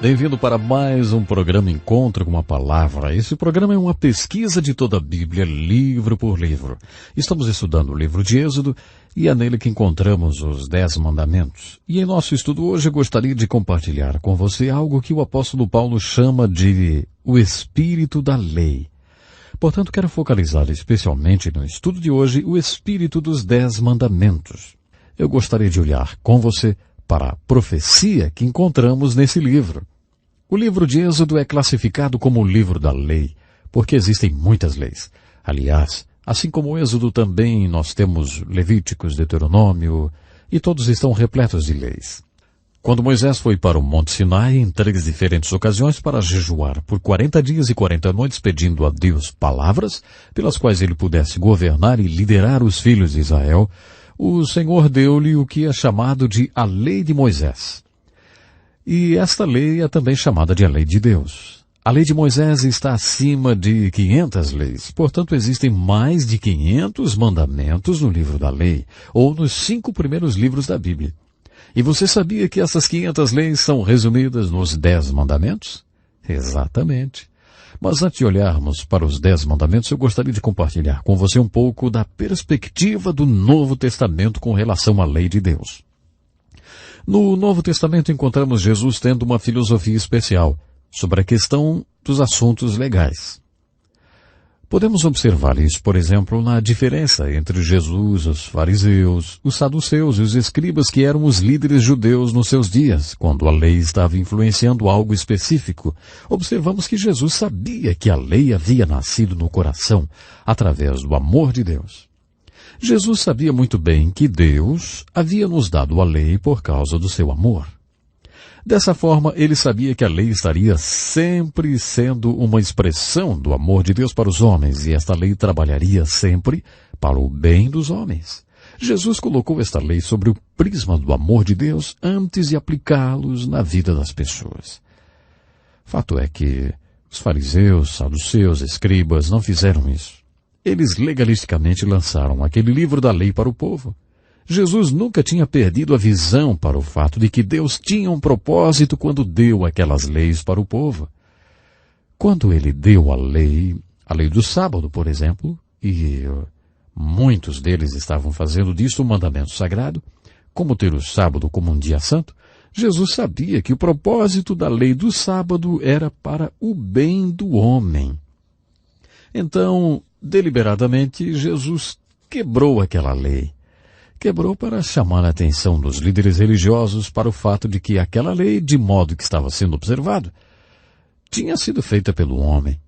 Bem-vindo para mais um programa Encontro com a Palavra. Esse programa é uma pesquisa de toda a Bíblia, livro por livro. Estamos estudando o livro de Êxodo e é nele que encontramos os 10 mandamentos. E em nosso estudo hoje eu gostaria de compartilhar com você algo que o apóstolo Paulo chama de o espírito da lei. Portanto, quero focalizar especialmente no estudo de hoje o espírito dos 10 mandamentos. Eu gostaria de olhar com você para a profecia que encontramos nesse livro. O livro de Êxodo é classificado como o livro da lei, porque existem muitas leis. Aliás, assim como o Êxodo também nós temos Levíticos, Deuteronômio, e todos estão repletos de leis. Quando Moisés foi para o Monte Sinai em 3 diferentes ocasiões para jejuar por 40 dias e 40 noites pedindo a Deus palavras pelas quais ele pudesse governar e liderar os filhos de Israel, o Senhor deu-lhe o que é chamado de a Lei de Moisés. E esta lei é também chamada de a Lei de Deus. A Lei de Moisés está acima de 500 leis, portanto existem mais de 500 mandamentos no livro da lei, ou nos 5 primeiros livros da Bíblia. E você sabia que essas 500 leis são resumidas nos 10 mandamentos? Exatamente. Mas antes de olharmos para os 10 mandamentos, eu gostaria de compartilhar com você um pouco da perspectiva do Novo Testamento com relação à lei de Deus. No Novo Testamento encontramos Jesus tendo uma filosofia especial sobre a questão dos assuntos legais. Podemos observar isso, por exemplo, na diferença entre Jesus, os fariseus, os saduceus e os escribas que eram os líderes judeus nos seus dias, quando a lei estava influenciando algo específico. Observamos que Jesus sabia que a lei havia nascido no coração através do amor de Deus. Jesus sabia muito bem que Deus havia nos dado a lei por causa do seu amor. Dessa forma, ele sabia que a lei estaria sempre sendo uma expressão do amor de Deus para os homens, e esta lei trabalharia sempre para o bem dos homens. Jesus colocou esta lei sobre o prisma do amor de Deus antes de aplicá-los na vida das pessoas. Fato é que os fariseus, saduceus, escribas não fizeram isso. Eles legalisticamente lançaram aquele livro da lei para o povo. Jesus nunca tinha perdido a visão para o fato de que Deus tinha um propósito quando deu aquelas leis para o povo. Quando ele deu a lei do sábado, por exemplo, e muitos deles estavam fazendo disto um mandamento sagrado, como ter o sábado como um dia santo, Jesus sabia que o propósito da lei do sábado era para o bem do homem. Então, deliberadamente, Jesus quebrou aquela lei. Quebrou para chamar a atenção dos líderes religiosos para o fato de que aquela lei, de modo que estava sendo observado, tinha sido feita pelo homem.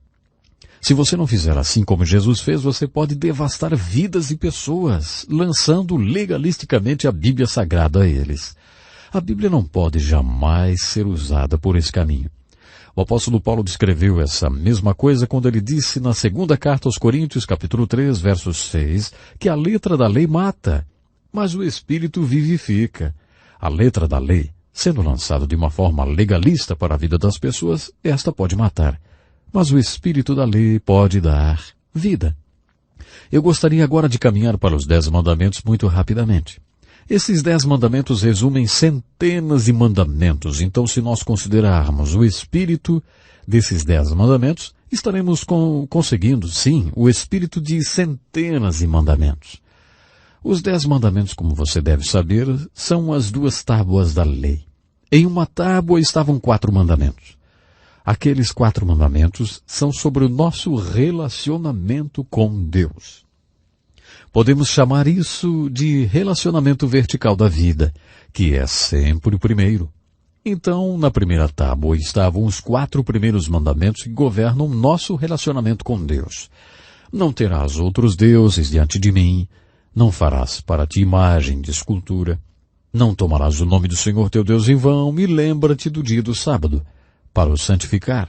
Se você não fizer assim como Jesus fez, você pode devastar vidas de pessoas, lançando legalisticamente a Bíblia Sagrada a eles. A Bíblia não pode jamais ser usada por esse caminho. O apóstolo Paulo descreveu essa mesma coisa quando ele disse na segunda carta aos Coríntios, capítulo 3, verso 6, que a letra da lei mata, mas o Espírito vivifica. A letra da lei, sendo lançada de uma forma legalista para a vida das pessoas, esta pode matar, mas o Espírito da lei pode dar vida. Eu gostaria agora de caminhar para os 10 mandamentos muito rapidamente. Esses 10 mandamentos resumem centenas de mandamentos, então se nós considerarmos o espírito desses 10 mandamentos, estaremos conseguindo, sim, o espírito de centenas de mandamentos. Os 10 mandamentos, como você deve saber, são as 2 tábuas da lei. Em uma tábua estavam 4 mandamentos. Aqueles 4 mandamentos são sobre o nosso relacionamento com Deus. Podemos chamar isso de relacionamento vertical da vida, que é sempre o primeiro. Então, na primeira tábua estavam os 4 primeiros mandamentos que governam nosso relacionamento com Deus. Não terás outros deuses diante de mim, não farás para ti imagem de escultura, não tomarás o nome do Senhor teu Deus em vão, e lembra-te do dia do sábado, para o santificar.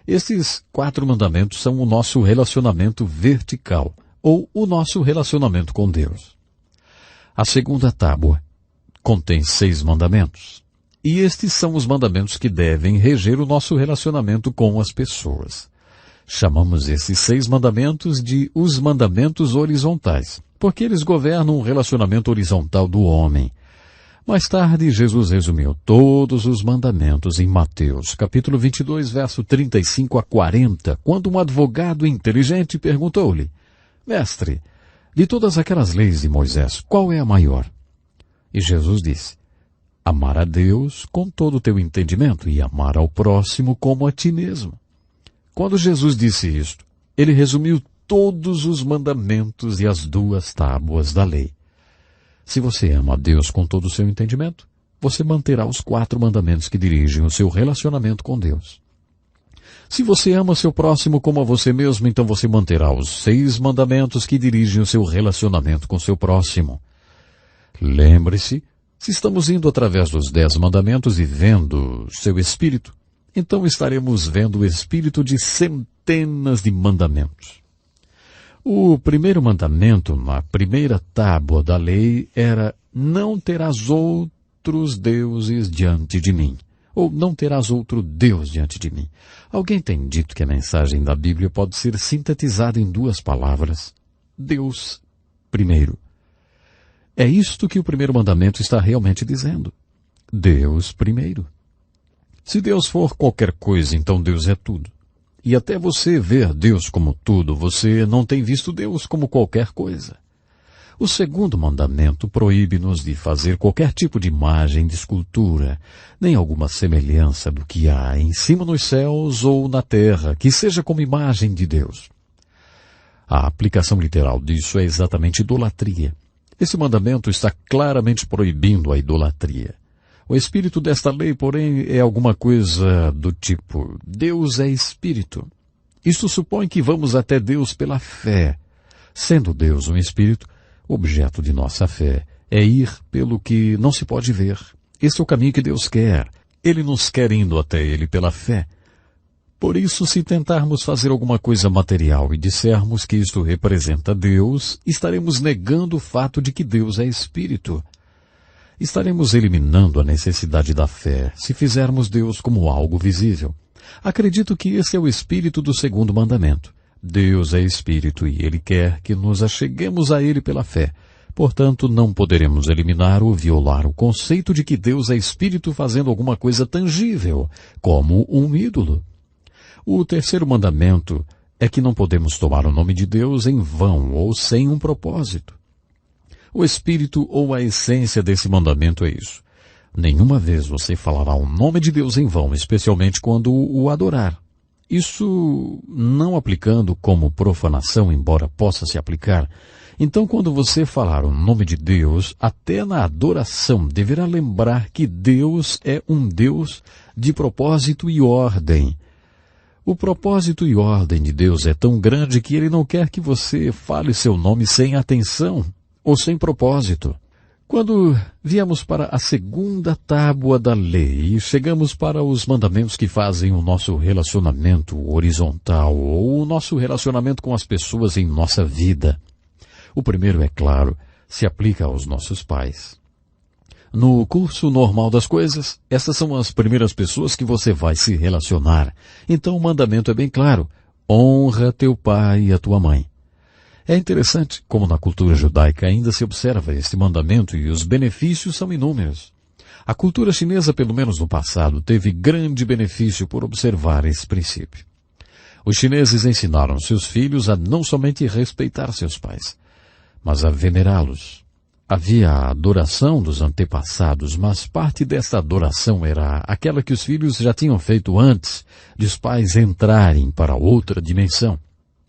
Estes 4 mandamentos são o nosso relacionamento vertical, ou o nosso relacionamento com Deus. A segunda tábua contém 6 mandamentos, e estes são os mandamentos que devem reger o nosso relacionamento com as pessoas. Chamamos esses 6 mandamentos de os mandamentos horizontais, porque eles governam o relacionamento horizontal do homem. Mais tarde, Jesus resumiu todos os mandamentos em Mateus, capítulo 22, verso 35 a 40, quando um advogado inteligente perguntou-lhe: Mestre, de todas aquelas leis de Moisés, qual é a maior? E Jesus disse: Amar a Deus com todo o teu entendimento e amar ao próximo como a ti mesmo. Quando Jesus disse isto, ele resumiu todos os mandamentos e as 2 tábuas da lei. Se você ama a Deus com todo o seu entendimento, você manterá os 4 mandamentos que dirigem o seu relacionamento com Deus. Se você ama seu próximo como a você mesmo, então você manterá os 6 mandamentos que dirigem o seu relacionamento com seu próximo. Lembre-se, se estamos indo através dos 10 mandamentos e vendo seu espírito, então estaremos vendo o espírito de centenas de mandamentos. O primeiro mandamento, na primeira tábua da lei, era: não terás outros deuses diante de mim. Ou não terás outro Deus diante de mim. Alguém tem dito que a mensagem da Bíblia pode ser sintetizada em 2 palavras: Deus primeiro. É isto que o primeiro mandamento está realmente dizendo. Deus primeiro. Se Deus for qualquer coisa, então Deus é tudo. E até você ver Deus como tudo, você não tem visto Deus como qualquer coisa. O segundo mandamento proíbe-nos de fazer qualquer tipo de imagem de escultura, nem alguma semelhança do que há em cima nos céus ou na terra, que seja como imagem de Deus. A aplicação literal disso é exatamente idolatria. Esse mandamento está claramente proibindo a idolatria. O espírito desta lei, porém, é alguma coisa do tipo: Deus é espírito. Isto supõe que vamos até Deus pela fé. Sendo Deus um espírito, o objeto de nossa fé é ir pelo que não se pode ver. Esse é o caminho que Deus quer. Ele nos quer indo até Ele pela fé. Por isso, se tentarmos fazer alguma coisa material e dissermos que isto representa Deus, estaremos negando o fato de que Deus é espírito. Estaremos eliminando a necessidade da fé se fizermos Deus como algo visível. Acredito que esse é o espírito do segundo mandamento. Deus é espírito e Ele quer que nos acheguemos a Ele pela fé. Portanto, não poderemos eliminar ou violar o conceito de que Deus é espírito fazendo alguma coisa tangível, como um ídolo. O terceiro mandamento é que não podemos tomar o nome de Deus em vão ou sem um propósito. O espírito ou a essência desse mandamento é isso. Nenhuma vez você falará o nome de Deus em vão, especialmente quando o adorar. Isso não aplicando como profanação, embora possa se aplicar. Então, quando você falar o nome de Deus, até na adoração, deverá lembrar que Deus é um Deus de propósito e ordem. O propósito e ordem de Deus é tão grande que Ele não quer que você fale seu nome sem atenção ou sem propósito. Quando viemos para a segunda tábua da lei e chegamos para os mandamentos que fazem o nosso relacionamento horizontal ou o nosso relacionamento com as pessoas em nossa vida. O primeiro, é claro, se aplica aos nossos pais. No curso normal das coisas, essas são as primeiras pessoas que você vai se relacionar. Então o mandamento é bem claro: honra teu pai e a tua mãe. É interessante como na cultura judaica ainda se observa este mandamento e os benefícios são inúmeros. A cultura chinesa, pelo menos no passado, teve grande benefício por observar esse princípio. Os chineses ensinaram seus filhos a não somente respeitar seus pais, mas a venerá-los. Havia a adoração dos antepassados, mas parte desta adoração era aquela que os filhos já tinham feito antes de os pais entrarem para outra dimensão.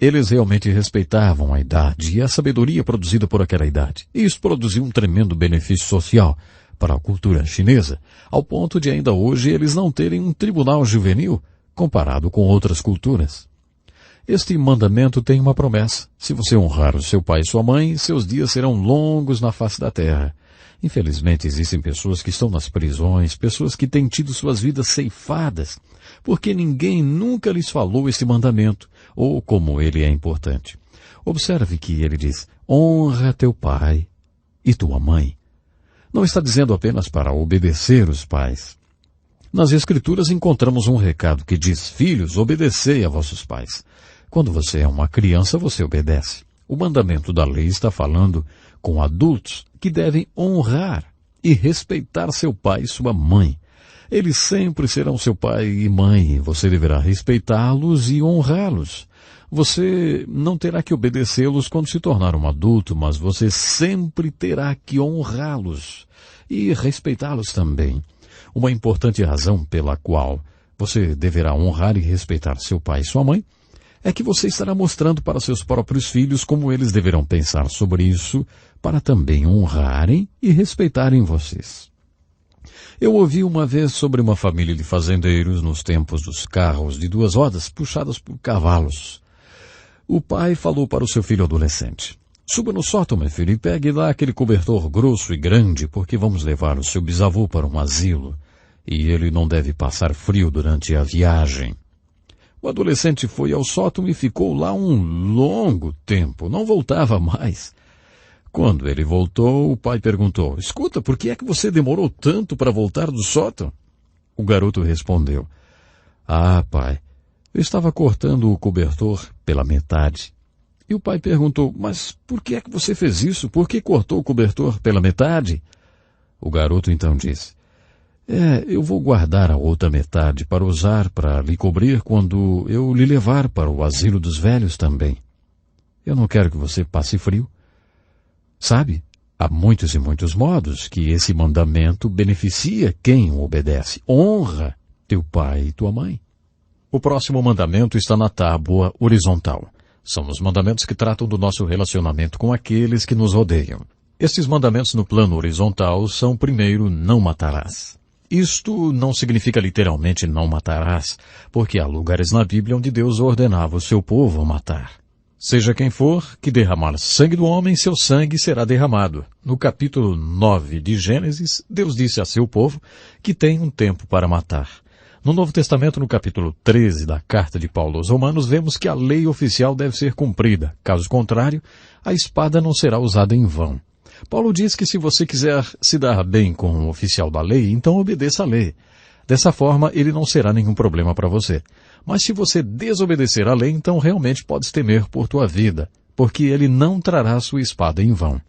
Eles realmente respeitavam a idade e a sabedoria produzida por aquela idade. E isso produziu um tremendo benefício social para a cultura chinesa, ao ponto de ainda hoje eles não terem um tribunal juvenil comparado com outras culturas. Este mandamento tem uma promessa: se você honrar o seu pai e sua mãe, seus dias serão longos na face da terra. Infelizmente existem pessoas que estão nas prisões, pessoas que têm tido suas vidas ceifadas, porque ninguém nunca lhes falou este mandamento, ou como ele é importante. Observe que ele diz: honra teu pai e tua mãe. Não está dizendo apenas para obedecer os pais. Nas Escrituras encontramos um recado que diz: filhos, obedecei a vossos pais. Quando você é uma criança, você obedece. O mandamento da lei está falando com adultos que devem honrar. e respeitar seu pai e sua mãe. Eles sempre serão seu pai e mãe, e você deverá respeitá-los e honrá-los. Você não terá que obedecê-los quando se tornar um adulto, mas você sempre terá que honrá-los e respeitá-los também. Uma importante razão pela qual você deverá honrar e respeitar seu pai e sua mãe é que você estará mostrando para seus próprios filhos como eles deverão pensar sobre isso para também honrarem e respeitarem vocês. Eu ouvi uma vez sobre uma família de fazendeiros nos tempos dos carros de 2 rodas puxadas por cavalos. O pai falou para o seu filho adolescente: "Suba no sótão, meu filho, e pegue lá aquele cobertor grosso e grande, porque vamos levar o seu bisavô para um asilo, e ele não deve passar frio durante a viagem." O adolescente foi ao sótão e ficou lá um longo tempo, não voltava mais. Quando ele voltou, o pai perguntou: "Escuta, por que é que você demorou tanto para voltar do sótão?" O garoto respondeu: "Ah, pai, eu estava cortando o cobertor pela metade." E o pai perguntou: "Mas por que é que você fez isso? Por que cortou o cobertor pela metade?" O garoto então disse: Eu vou guardar a outra metade para usar para lhe cobrir quando eu lhe levar para o asilo dos velhos também. Eu não quero que você passe frio." Sabe, há muitos e muitos modos que esse mandamento beneficia quem o obedece. Honra teu pai e tua mãe. O próximo mandamento está na tábua horizontal. São os mandamentos que tratam do nosso relacionamento com aqueles que nos rodeiam. Estes mandamentos no plano horizontal são, primeiro, não matarás. Isto não significa literalmente não matarás, porque há lugares na Bíblia onde Deus ordenava o seu povo matar. Seja quem for que derramar sangue do homem, seu sangue será derramado. No capítulo 9 de Gênesis, Deus disse a seu povo que tem um tempo para matar. No Novo Testamento, no capítulo 13 da carta de Paulo aos Romanos, vemos que a lei oficial deve ser cumprida. Caso contrário, a espada não será usada em vão. Paulo diz que se você quiser se dar bem com o oficial da lei, então obedeça à lei. Dessa forma, ele não será nenhum problema para você. Mas se você desobedecer à lei, então realmente podes temer por tua vida, porque ele não trará sua espada em vão.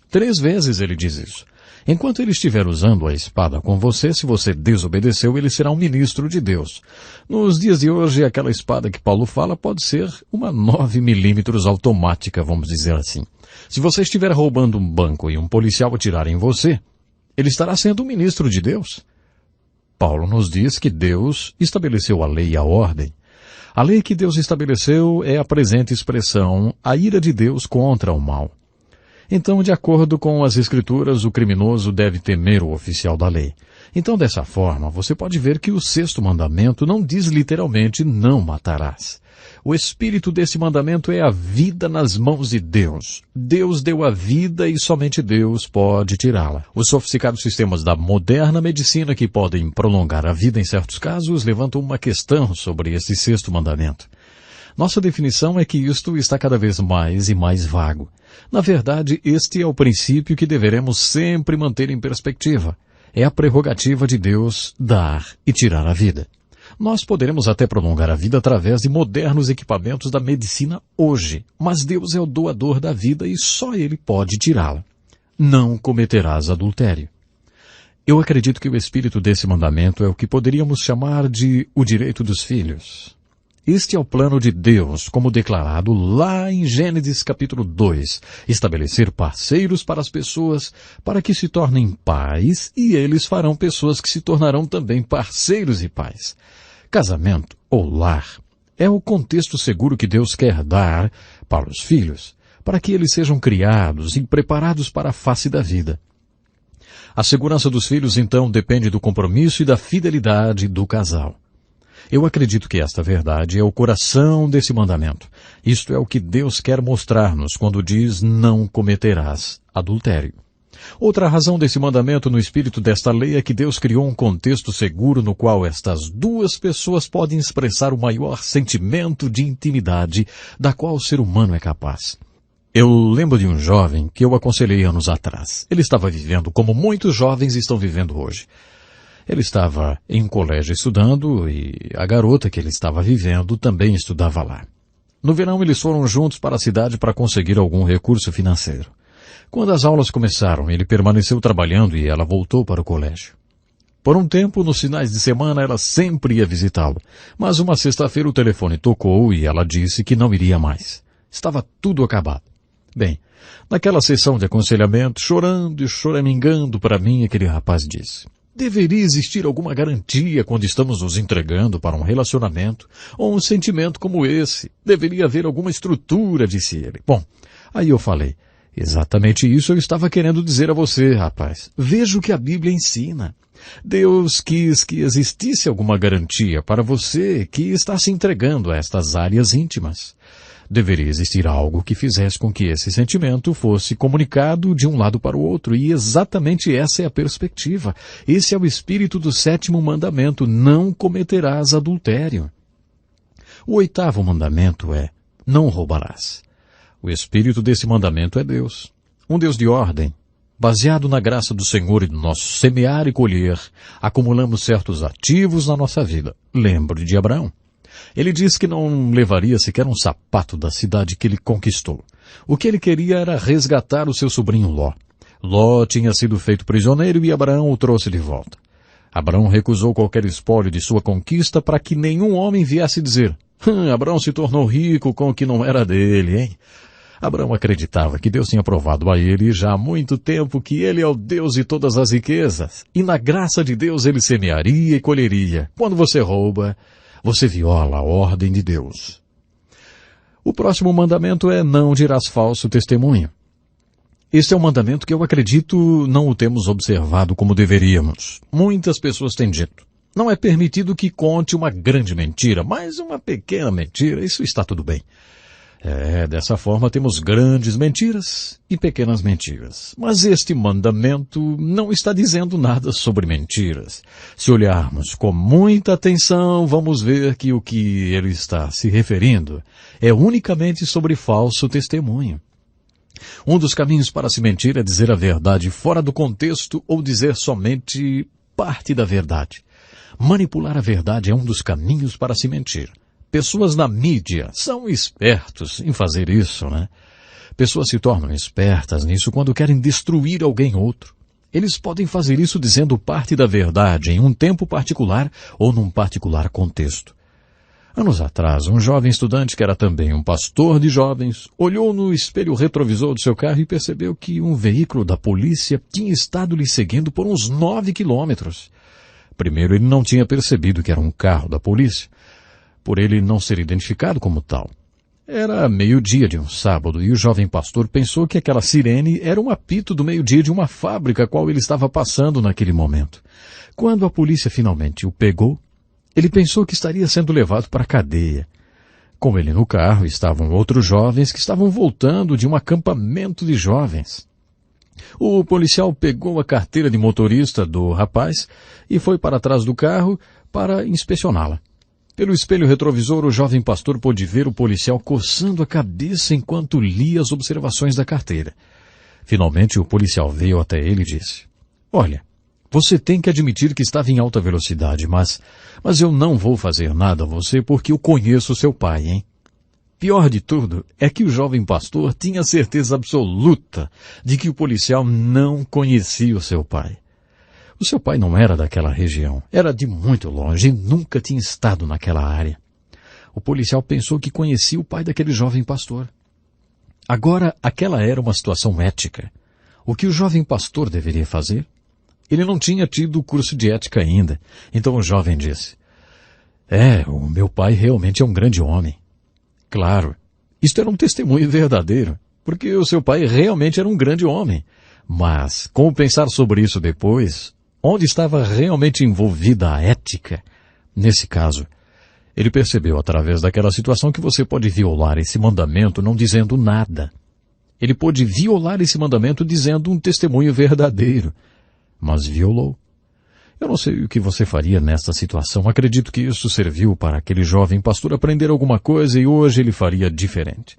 3 vezes ele diz isso. Enquanto ele estiver usando a espada com você, se você desobedeceu, ele será um ministro de Deus. Nos dias de hoje, aquela espada que Paulo fala pode ser uma 9 milímetros automática, vamos dizer assim. Se você estiver roubando um banco e um policial atirar em você, ele estará sendo um ministro de Deus. Paulo nos diz que Deus estabeleceu a lei e a ordem. A lei que Deus estabeleceu é a presente expressão, a ira de Deus contra o mal. Então, de acordo com as Escrituras, o criminoso deve temer o oficial da lei. Então, dessa forma, você pode ver que o 6º mandamento não diz literalmente não matarás. O espírito desse mandamento é a vida nas mãos de Deus. Deus deu a vida e somente Deus pode tirá-la. Os sofisticados sistemas da moderna medicina que podem prolongar a vida em certos casos levantam uma questão sobre esse 6º mandamento. Nossa definição é que isto está cada vez mais e mais vago. Na verdade, este é o princípio que deveremos sempre manter em perspectiva. É a prerrogativa de Deus dar e tirar a vida. Nós poderemos até prolongar a vida através de modernos equipamentos da medicina hoje, mas Deus é o doador da vida e só Ele pode tirá-la. Não cometerás adultério. Eu acredito que o espírito desse mandamento é o que poderíamos chamar de o direito dos filhos. Este é o plano de Deus, como declarado lá em Gênesis capítulo 2, estabelecer parceiros para as pessoas, para que se tornem pais, e eles farão pessoas que se tornarão também parceiros e pais. Casamento, ou lar, é o contexto seguro que Deus quer dar para os filhos, para que eles sejam criados e preparados para a face da vida. A segurança dos filhos, então, depende do compromisso e da fidelidade do casal. Eu acredito que esta verdade é o coração desse mandamento. Isto é o que Deus quer mostrar-nos quando diz não cometerás adultério. Outra razão desse mandamento no espírito desta lei é que Deus criou um contexto seguro no qual estas duas pessoas podem expressar o maior sentimento de intimidade da qual o ser humano é capaz. Eu lembro de um jovem que eu aconselhei anos atrás. Ele estava vivendo como muitos jovens estão vivendo hoje. Ele estava em um colégio estudando e a garota que ele estava vivendo também estudava lá. No verão eles foram juntos para a cidade para conseguir algum recurso financeiro. Quando as aulas começaram, ele permaneceu trabalhando e ela voltou para o colégio. Por um tempo, nos finais de semana, ela sempre ia visitá-lo. Mas uma sexta-feira o telefone tocou e ela disse que não iria mais. Estava tudo acabado. Bem, naquela sessão de aconselhamento, chorando e choramingando para mim, aquele rapaz disse: deveria existir alguma garantia quando estamos nos entregando para um relacionamento ou um sentimento como esse. Deveria haver alguma estrutura, disse ele. Bom, aí eu falei: exatamente isso eu estava querendo dizer a você, rapaz. Veja o que a Bíblia ensina. Deus quis que existisse alguma garantia para você que está se entregando a estas áreas íntimas. Deveria existir algo que fizesse com que esse sentimento fosse comunicado de um lado para o outro, e exatamente essa é a perspectiva. Esse é o espírito do 7º mandamento: não cometerás adultério. O 8º mandamento é: não roubarás. O espírito desse mandamento é Deus, um Deus de ordem. Baseado na graça do Senhor e do nosso semear e colher, acumulamos certos ativos na nossa vida. Lembre de Abraão. Ele disse que não levaria sequer um sapato da cidade que ele conquistou. O que ele queria era resgatar o seu sobrinho Ló. Ló tinha sido feito prisioneiro e Abraão o trouxe de volta. Abraão recusou qualquer espólio de sua conquista para que nenhum homem viesse dizer: Abraão se tornou rico com o que não era dele, hein? Abraão acreditava que Deus tinha provado a ele já há muito tempo que ele é o Deus de todas as riquezas, e na graça de Deus ele semearia e colheria. Quando você rouba, você viola a ordem de Deus. O próximo mandamento é: não dirás falso testemunho. Este é um mandamento que eu acredito não o temos observado como deveríamos. Muitas pessoas têm dito: não é permitido que conte uma grande mentira, mas uma pequena mentira, isso está tudo bem. Dessa forma temos grandes mentiras e pequenas mentiras. Mas este mandamento não está dizendo nada sobre mentiras. Se olharmos com muita atenção, vamos ver que o que ele está se referindo é unicamente sobre falso testemunho. Um dos caminhos para se mentir é dizer a verdade fora do contexto ou dizer somente parte da verdade. Manipular a verdade é um dos caminhos para se mentir. Pessoas na mídia são espertos em fazer isso, né? Pessoas se tornam espertas nisso quando querem destruir alguém outro. Eles podem fazer isso dizendo parte da verdade em um tempo particular ou num particular contexto. Anos atrás, um jovem estudante que era também um pastor de jovens olhou no espelho retrovisor do seu carro e percebeu que um veículo da polícia tinha estado lhe seguindo por uns 9 quilômetros. Primeiro, ele não tinha percebido que era um carro da polícia, por ele não ser identificado como tal. Era meio-dia de um sábado e o jovem pastor pensou que aquela sirene era um apito do meio-dia de uma fábrica a qual ele estava passando naquele momento. Quando a polícia finalmente o pegou, ele pensou que estaria sendo levado para a cadeia. Com ele no carro estavam outros jovens que estavam voltando de um acampamento de jovens. O policial pegou a carteira de motorista do rapaz e foi para trás do carro para inspecioná-la. Pelo espelho retrovisor, o jovem pastor pôde ver o policial coçando a cabeça enquanto lia as observações da carteira. Finalmente, o policial veio até ele e disse: Olha, você tem que admitir que estava em alta velocidade, mas eu não vou fazer nada a você porque eu conheço seu pai, hein? Pior de tudo é que o jovem pastor tinha certeza absoluta de que o policial não conhecia o seu pai. O seu pai não era daquela região, era de muito longe e nunca tinha estado naquela área. O policial pensou que conhecia o pai daquele jovem pastor. Agora, aquela era uma situação ética. O que o jovem pastor deveria fazer? Ele não tinha tido o curso de ética ainda, então o jovem disse: o meu pai realmente é um grande homem. Claro, isto era um testemunho verdadeiro, porque o seu pai realmente era um grande homem. Mas, como pensar sobre isso depois? Onde estava realmente envolvida a ética? Nesse caso, ele percebeu através daquela situação que você pode violar esse mandamento não dizendo nada. Ele pôde violar esse mandamento dizendo um testemunho verdadeiro, mas violou. Eu não sei o que você faria nesta situação. Acredito que isso serviu para aquele jovem pastor aprender alguma coisa e hoje ele faria diferente.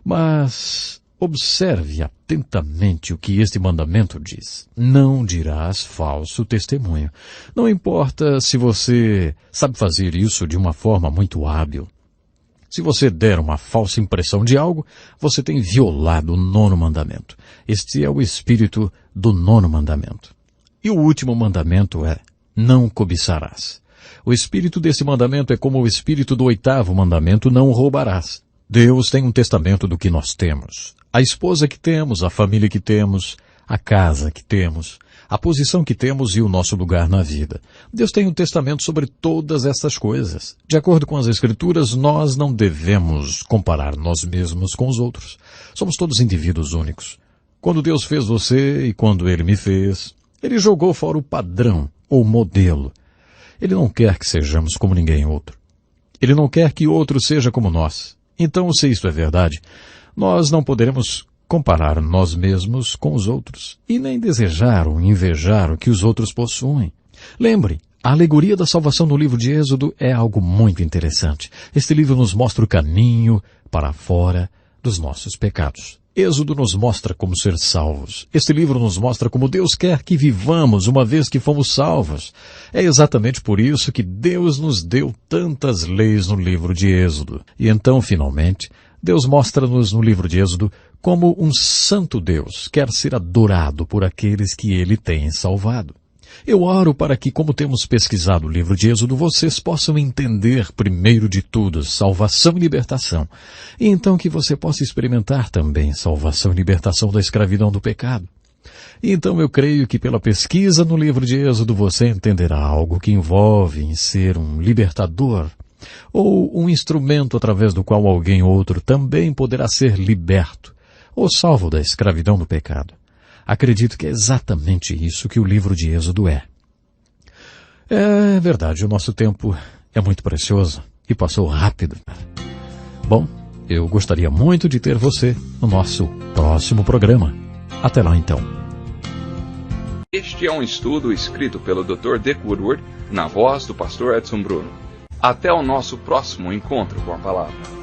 Mas observe atentamente o que este mandamento diz. Não dirás falso testemunho. Não importa se você sabe fazer isso de uma forma muito hábil. Se você der uma falsa impressão de algo, você tem violado o 9º mandamento. Este é o espírito do 9º mandamento. E o último mandamento é: não cobiçarás. O espírito desse mandamento é como o espírito do 8º mandamento: não roubarás. Deus tem um testamento do que nós temos. A esposa que temos, a família que temos, a casa que temos, a posição que temos e o nosso lugar na vida. Deus tem um testamento sobre todas essas coisas. De acordo com as Escrituras, nós não devemos comparar nós mesmos com os outros. Somos todos indivíduos únicos. Quando Deus fez você e quando Ele me fez, Ele jogou fora o padrão ou modelo. Ele não quer que sejamos como ninguém outro. Ele não quer que outro seja como nós. Então, se isto é verdade, nós não poderemos comparar nós mesmos com os outros e nem desejar ou invejar o que os outros possuem. Lembre, a alegoria da salvação no livro de Êxodo é algo muito interessante. Este livro nos mostra o caminho para fora dos nossos pecados. Êxodo nos mostra como ser salvos. Este livro nos mostra como Deus quer que vivamos uma vez que fomos salvos. É exatamente por isso que Deus nos deu tantas leis no livro de Êxodo. E então, finalmente, Deus mostra-nos no livro de Êxodo como um santo Deus quer ser adorado por aqueles que Ele tem salvado. Eu oro para que, como temos pesquisado o livro de Êxodo, vocês possam entender, primeiro de tudo, salvação e libertação. E então que você possa experimentar também salvação e libertação da escravidão do pecado. E então eu creio que pela pesquisa no livro de Êxodo você entenderá algo que envolve em ser um libertador, ou um instrumento através do qual alguém outro também poderá ser liberto, ou salvo da escravidão do pecado. Acredito que é exatamente isso que o livro de Êxodo é. É verdade, o nosso tempo é muito precioso e passou rápido. Bom, eu gostaria muito de ter você no nosso próximo programa. Até lá então. Este é um estudo escrito pelo Dr. Dick Woodward, na voz do pastor Edson Bruno. Até o nosso próximo encontro com a palavra.